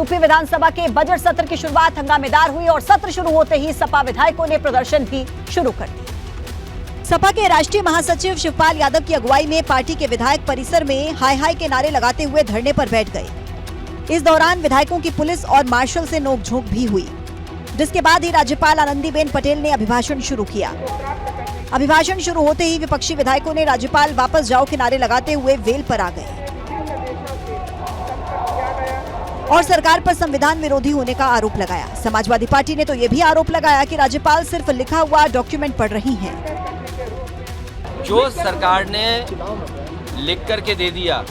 UP विधानसभा के budget सत्र की शुरुआत हंगामेदार हुई और सत्र शुरू होते ही सपा विधायकों ने प्रदर्शन भी शुरू कर दिया। सपा के राष्ट्रीय महासचिव शिवपाल यादव की अगुवाई में पार्टी के विधायक परिसर में हाय हाय के नारे लगाते हुए धरने पर बैठ गए। इस दौरान विधायकों की पुलिस और मार्शल से नोकझोंक भी हुई, जिसके बाद ही राज्यपाल आनंदीबेन पटेल ने अभिभाषण शुरू किया। अभिभाषण शुरू होते ही विपक्षी विधायकों ने राज्यपाल वापस जाओ के नारे लगाते हुए वेल पर आ गए और सरकार पर संविधान विरोधी होने का आरोप लगाया। समाजवादी पार्टी ने तो ये भी आरोप लगाया कि राज्यपाल सिर्फ लिखा हुआ डॉक्यूमेंट पढ़ रही हैं। जो सरकार ने लिख करके दे दिया,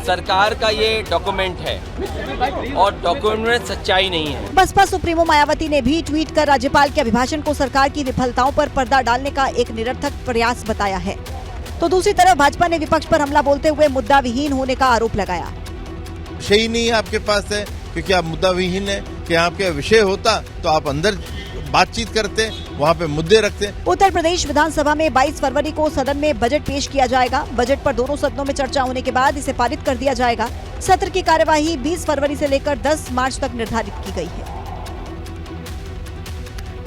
सरकार का ये डॉक्यूमेंट है और डॉक्यूमेंट में सच्चाई नहीं है। बसपा सुप्रीमो मायावती ने भी ट्वीट कर राज्यपाल के अभिभाषण को सरकार की विफलताओं पर पर्दा डालने का एक निरर्थक प्रयास बताया है। तो दूसरी तरफ भाजपा ने विपक्ष पर हमला बोलते हुए मुद्दा विहीन होने का आरोप लगाया। विषय ही नहीं आपके पास है, क्योंकि आप मुद्दा विहीन है। कि आपके विषय होता तो आप अंदर बातचीत करते, वहाँ पे मुद्दे रखते। उत्तर प्रदेश विधानसभा में 22 फरवरी को सदन में बजट पेश किया जाएगा। बजट पर दोनों सदनों में चर्चा होने के बाद इसे पारित कर दिया जाएगा। सत्र की कार्यवाही 20 फरवरी से लेकर 10 मार्च तक निर्धारित की गई है।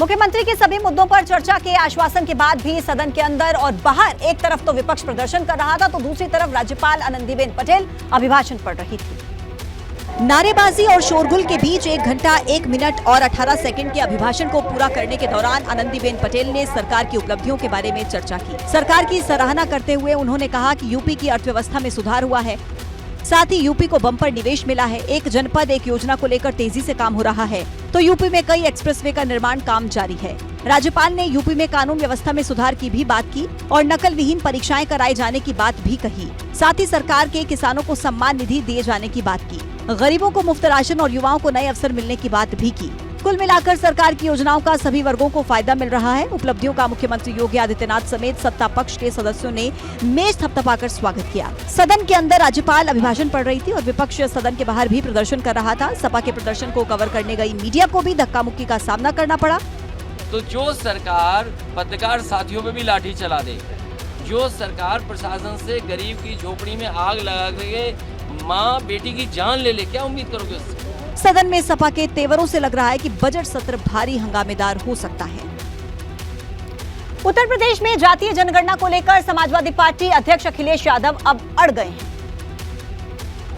मुख्यमंत्री के सभी मुद्दों पर चर्चा के आश्वासन के बाद भी सदन के अंदर और बाहर एक तरफ तो विपक्ष प्रदर्शन कर रहा था, तो दूसरी तरफ राज्यपाल आनंदीबेन पटेल अभिभाषण पढ़ रही थी। नारेबाजी और शोरगुल के बीच 1 घंटा 1 मिनट और 18 सेकंड के अभिभाषण को पूरा करने के दौरान आनंदीबेन पटेल ने सरकार की उपलब्धियों के बारे में चर्चा की। सरकार की सराहना करते हुए उन्होंने कहा कि यूपी की अर्थव्यवस्था में सुधार हुआ है, साथ ही यूपी को बम्पर निवेश मिला है। एक जनपद एक योजना को लेकर तेजी से काम हो रहा है, तो यूपी में कई एक्सप्रेसवे का निर्माण काम जारी है। राज्यपाल ने यूपी में कानून व्यवस्था में सुधार की भी बात की और नकल विहीन परीक्षाएं कराए जाने की बात भी कही। साथ ही सरकार के किसानों को सम्मान निधि दिए जाने की बात की, गरीबों को मुफ्त राशन और युवाओं को नए अवसर मिलने की बात भी की। कुल मिलाकर सरकार की योजनाओं का सभी वर्गों को फायदा मिल रहा है। उपलब्धियों का मुख्यमंत्री योगी आदित्यनाथ समेत सत्ता पक्ष के सदस्यों ने मेज थपथपाकर स्वागत किया। सदन के अंदर राज्यपाल अभिभाषण पढ़ रही थी और विपक्ष सदन के बाहर भी प्रदर्शन कर रहा था। सपा के प्रदर्शन को कवर करने गई मीडिया को भी धक्का मुक्की का सामना करना पड़ा। तो जो सरकार पत्रकार साथियों पे भी लाठी चला दे, जो सरकार प्रशासन से गरीब की झोपड़ी में आग लगा के माँ बेटी की जान ले, क्या उम्मीद करोगे उससे? सदन में सपा के तेवरों से लग रहा है कि बजट सत्र भारी हंगामेदार हो सकता है। उत्तर प्रदेश में जातीय जनगणना को लेकर समाजवादी पार्टी अध्यक्ष अखिलेश यादव अब अड़ गए हैं।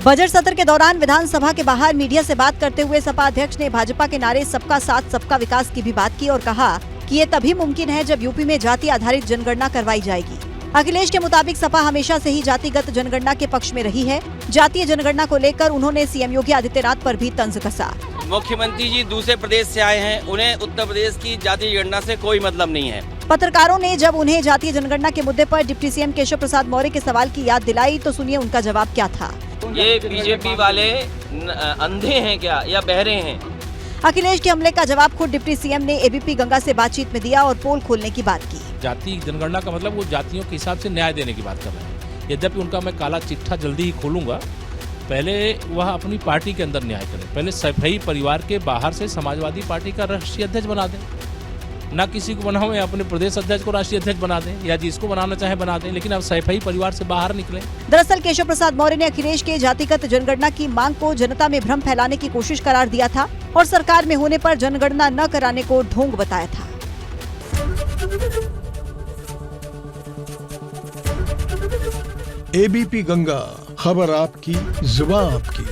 बजट सत्र के दौरान विधानसभा के बाहर मीडिया से बात करते हुए सपा अध्यक्ष ने भाजपा के नारे सबका साथ सबका विकास की भी बात की और कहा कि ये तभी मुमकिन है जब यूपी में जाति आधारित जनगणना करवाई जाएगी। अखिलेश के मुताबिक सपा हमेशा से ही जातिगत जनगणना के पक्ष में रही है। जातीय जनगणना को लेकर उन्होंने सीएम योगी आदित्यनाथ पर भी तंज कसा। मुख्यमंत्री जी दूसरे प्रदेश से आए हैं, उन्हें उत्तर प्रदेश की जातीय जनगणना से कोई मतलब नहीं है। पत्रकारों ने जब उन्हें जातीय जनगणना के मुद्दे पर डिप्टी सीएम केशव प्रसाद मौर्य के सवाल की याद दिलाई तो सुनिए उनका जवाब क्या था। ये बीजेपी वाले अंधे हैं क्या या बहरे हैं? अखिलेश के हमले का जवाब खुद डिप्टी सीएम ने एबीपी गंगा से बातचीत में दिया और पोल खोलने की बात की। जाति जनगणना का मतलब वो जातियों के हिसाब से न्याय देने की बात कर रहे हैं। यद्यपि उनका मैं काला चिट्ठा जल्दी ही खोलूंगा, पहले वह अपनी पार्टी के अंदर न्याय करें। पहले सफाई परिवार के बाहर से समाजवादी पार्टी का राष्ट्रीय अध्यक्ष बना दें, ना किसी को बनाओ या अपने प्रदेश अध्यक्ष को राष्ट्रीय अध्यक्ष बना दें या जिसको बनाना चाहे बना दें, लेकिन अब सफाई परिवार से बाहर निकलें। दरअसल केशव प्रसाद मौर्य ने अखिलेश के जातिगत जनगणना की मांग को जनता में भ्रम फैलाने की कोशिश करार दिया था और सरकार में होने पर जनगणना न कराने को ढोंग बताया था। एबीपी गंगा, खबर आपकी, जुबान आपकी।